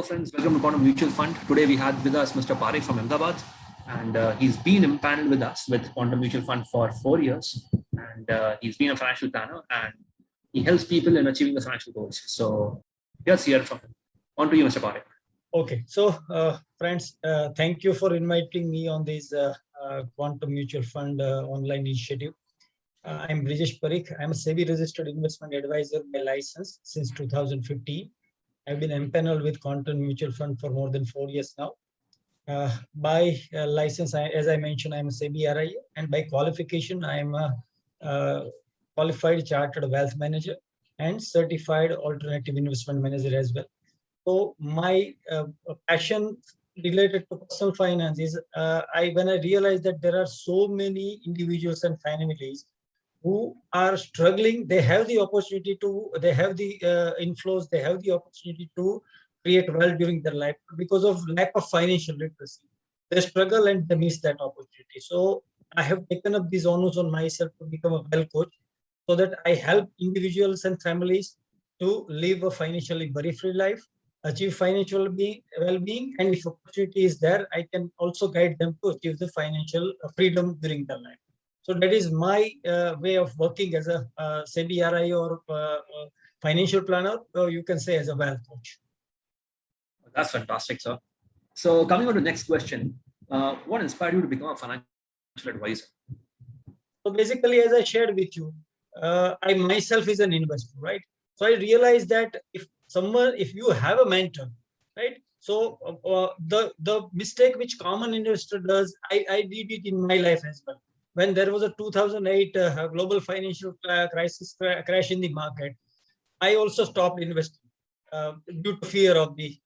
Hello friends, welcome to Quantum Mutual Fund. Today we have with us Mr. Parikh from Ahmedabad, and he's been empaneled with us with Quantum Mutual Fund for 4 years, and he's been a financial planner and he helps people in achieving the financial goals. So let's hear from him. On to you, Mr. Parikh. Okay, so friends, thank you for inviting me on this Quantum Mutual Fund online initiative. I'm Brijesh Parikh. I'm a SEBI registered investment advisor by license since 2015. I've been empaneled with Quantum Mutual Fund for more than 4 years now. By license, as I mentioned, I'm a SEBI RIA, and by qualification, I'm a qualified chartered wealth manager and certified alternative investment manager as well. So my passion related to personal finance is when I realized that there are so many individuals and families who are struggling. They have the opportunity to, they have the inflows, they have the opportunity to create wealth during their life, because of lack of financial literacy. They struggle and they miss that opportunity. So I have taken up these honors on myself to become a wealth coach, so that I help individuals and families to live a financially worry-free life, achieve financial well-being, and if opportunity is there, I can also guide them to achieve the financial freedom during their life. So that is my way of working as a SEBI RI or financial planner, or you can say as a wealth coach. That's fantastic, sir. So coming on to the next question, what inspired you to become a financial advisor? So basically, as I shared with you, I myself is an investor, right? So I realized that if you have a mentor, right? So the mistake which common investor does, I did it in my life as well. When there was a 2008 global financial crisis crash in the market, I also stopped investing due to fear of the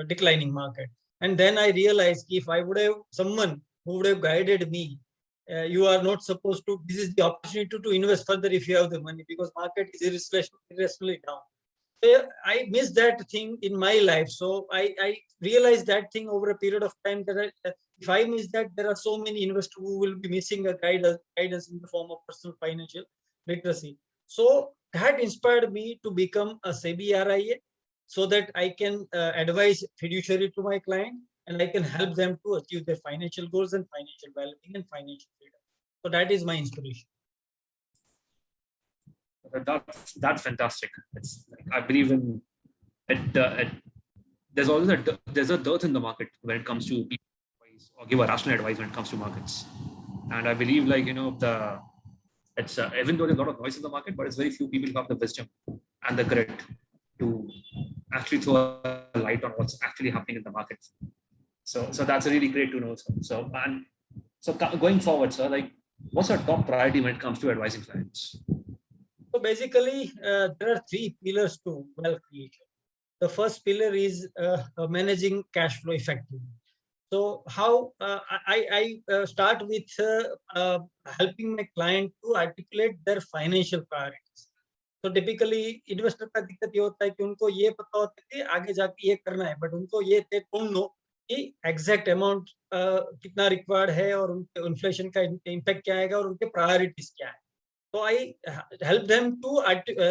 declining market. And then I realized, if I would have someone who would have guided me, you are not supposed to, this is the opportunity to invest further if you have the money, because market is irrationally down. So I missed that thing in my life. So I realized that thing over a period of time, that if I miss that, there are so many investors who will be missing a guidance in the form of personal financial literacy. So that inspired me to become a SEBI RIA, so that I can advise fiduciary to my client, and I can help them to achieve their financial goals and financial well-being and financial freedom. So that is my inspiration. That's fantastic. It's like, I believe in it. There's always there's a dearth in the market when it comes to people advice or give a rational advice when it comes to markets. And I believe, like, it's even though there's a lot of noise in the market, but it's very few people who have the wisdom and the grit to actually throw a light on what's actually happening in the market. So that's really great to know, sir. So going forward, sir, like, what's our top priority when it comes to advising clients? So basically, there are 3 pillars to wealth creation. The first pillar is managing cash flow effectively. So how I start with helping my client to articulate their financial priorities. So typically investor का दिक्कत ये होता है कि उनको ये पता होता है कि आगे जाके ये करना है, but उनको ये they don't know कि exact amount कितना required है, और उनके inflation का impact क्या आएगा, और उनके priorities क्या है. So I help them to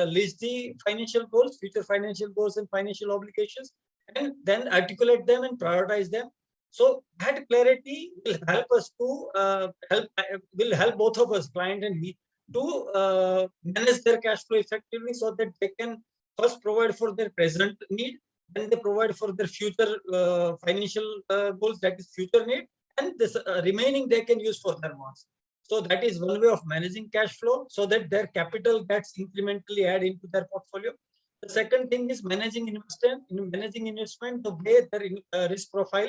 list the financial goals, future financial goals and financial obligations, and then articulate them and prioritize them. So that clarity will help us to will help both of us, client and me, to manage their cash flow effectively, so that they can first provide for their present need, then they provide for their future financial goals, that is future need, and this remaining they can use for their wants. So that is one way of managing cash flow, so that their capital gets incrementally added into their portfolio. The second thing is managing investment the way their risk profile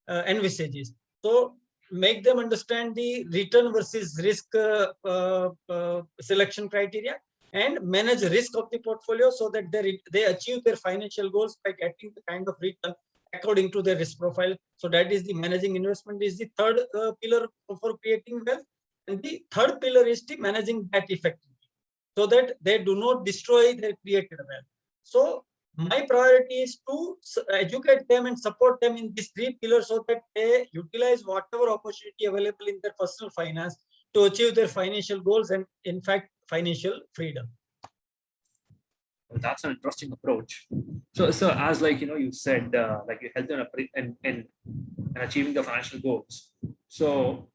envisages. So make them understand the return versus risk selection criteria, and manage the risk of the portfolio, so that they achieve their financial goals by getting the kind of return according to their risk profile. So that is the managing investment is the third pillar for creating wealth. And the third pillar is the managing debt effectively, so that they do not destroy their created wealth. So my priority is to educate them and support them in these 3 pillars, so that they utilize whatever opportunity available in their personal finance to achieve their financial goals and, in fact, financial freedom. That's an interesting approach. So as like you said, like you help them in achieving the financial goals. So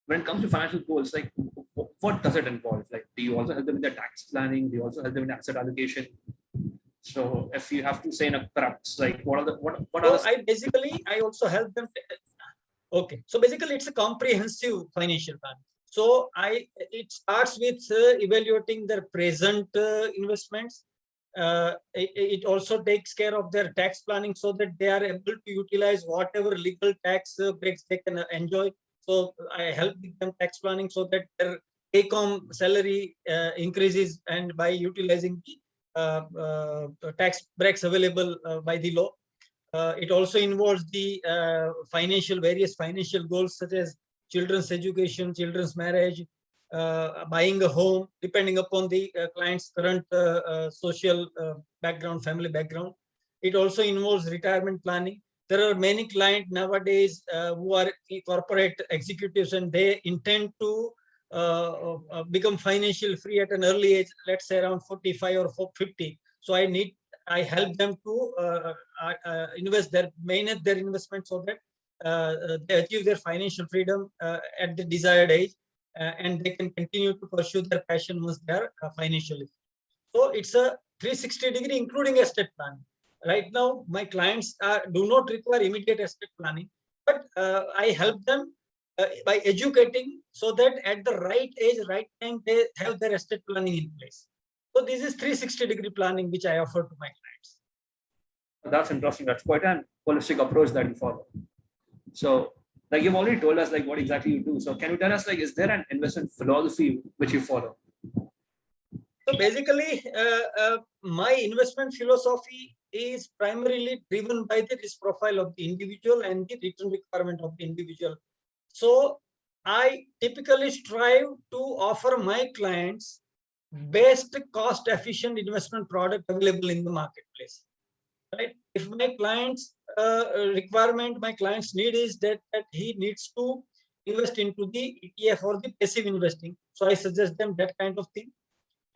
when it comes to financial goals, like what does it involve? Like, do you also help them in their tax planning? Do you also help them in asset allocation? So if you have to say in a crux, like what are the what are So the I also help them. Okay, so basically it's a comprehensive financial plan. So it starts with evaluating their present investments. It also takes care of their tax planning so that they are able to utilize whatever legal tax breaks they can enjoy. So I help with them tax planning so that their take-home salary increases, and by utilizing the tax breaks available by the law. It also involves the various financial goals such as children's education, children's marriage, buying a home, depending upon the client's current social background, family background. It also involves retirement planning. There are many clients nowadays who are corporate executives, and they intend to become financially free at an early age, let's say around 45 or 50. So I help them to manage their investment so that they achieve their financial freedom at the desired age, and they can continue to pursue their passion once they are financially. So it's a 360-degree, including estate planning. Right now, my clients do not require immediate estate planning, but I help them by educating so that at the right age, right time, they have their estate planning in place. So this is 360-degree planning which I offer to my clients. That's interesting. That's quite an holistic approach that you follow. So, like you've already told us, like what exactly you do. So, can you tell us, like, is there an investment philosophy which you follow? So basically, my investment philosophy is primarily driven by the risk profile of the individual and the return requirement of the individual. So I typically strive to offer my clients best cost efficient investment product available in the marketplace. Right? If my client's requirement, my client's need is that he needs to invest into the ETF or the passive investing, so I suggest them that kind of thing.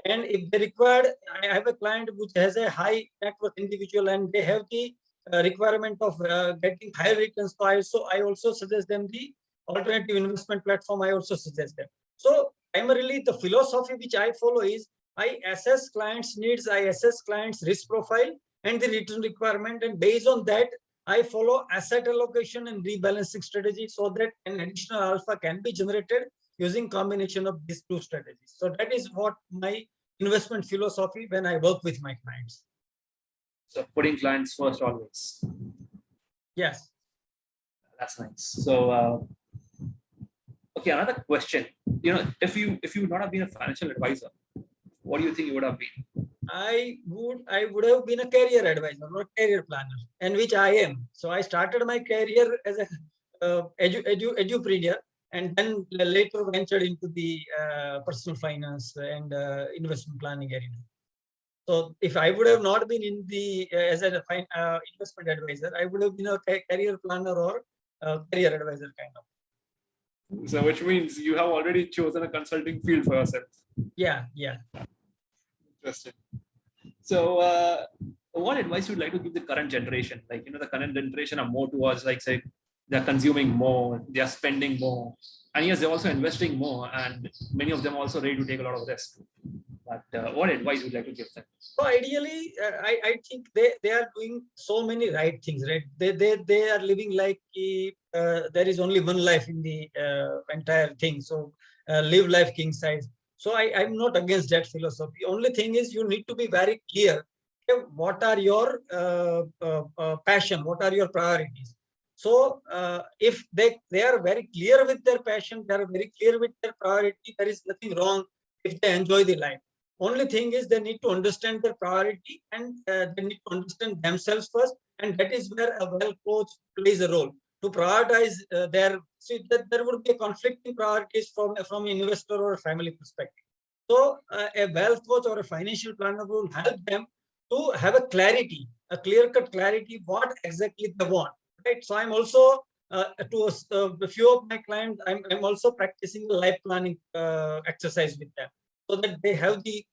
And if they require, I have a client which has a high net worth individual, and they have the requirement of getting higher returns. So I also suggest them the alternative investment platform. I also suggest them. So primarily the philosophy which I follow is I assess clients' needs, I assess clients' risk profile and the return requirement, and based on that, I follow asset allocation and rebalancing strategy so that an additional alpha can be generated using combination of these two strategies. So that is what my investment philosophy when I work with my clients. So, putting clients first always. Yes. That's nice. So, okay, another question. If you would not have been a financial advisor, what do you think you would have been? I would have been a career advisor or career planner, and which I am. So I started my career as a edupreneur, and then later ventured into the personal finance and investment planning area. So if I would have not been in the as an investment advisor, I would have been a career planner or career advisor kind of. So, which means you have already chosen a consulting field for yourself. Yeah. Interesting. So, what advice would you like to give the current generation? Like, the current generation are more towards, like, say, they're consuming more, they're spending more, and yes, they're also investing more, and many of them are also ready to take a lot of risk. But what advice would you like to give them? So ideally, I think they are doing so many right things, right? They are living like there is only one life in the entire thing. So live life king size. So I'm not against that philosophy. Only thing is you need to be very clear. What are your passion? What are your priorities? So if they are very clear with their passion, they are very clear with their priority, there is nothing wrong if they enjoy the life. Only thing is they need to understand their priority, and they need to understand themselves first, and that is where a well coach plays a role to prioritize there would be a conflicting priorities from an investor or a family perspective. So a wealth coach or a financial planner will help them to have a clarity, a clear-cut clarity what exactly they want. Right. So I'm also to a few of my clients, I'm also practicing the life planning exercise with them. so that they have the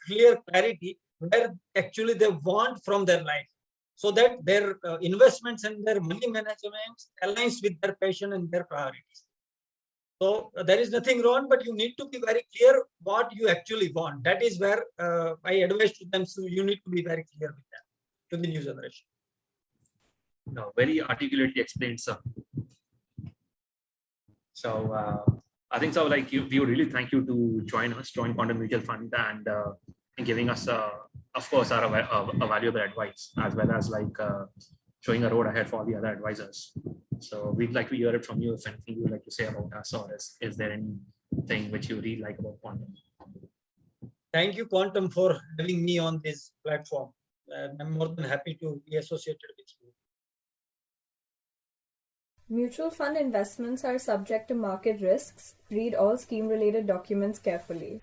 clear clarity where actually they want from their life, so that their investments and their money management aligns with their passion and their priorities. So there is nothing wrong, but you need to be very clear what you actually want. That is where I advise to them. So you need to be very clear with that to the new generation. No, very articulately explained, sir. So I think so. Like we would really thank you to join Quantum Mutual Fund, and giving us, of course, our a valuable advice, as well as like showing a road ahead for all the other advisors. So we'd like to hear it from you if anything you would like to say about us, or is there anything which you really like about Quantum? Thank you, Quantum, for having me on this platform. I'm more than happy to be associated with you. Mutual fund investments are subject to market risks. Read all scheme-related documents carefully.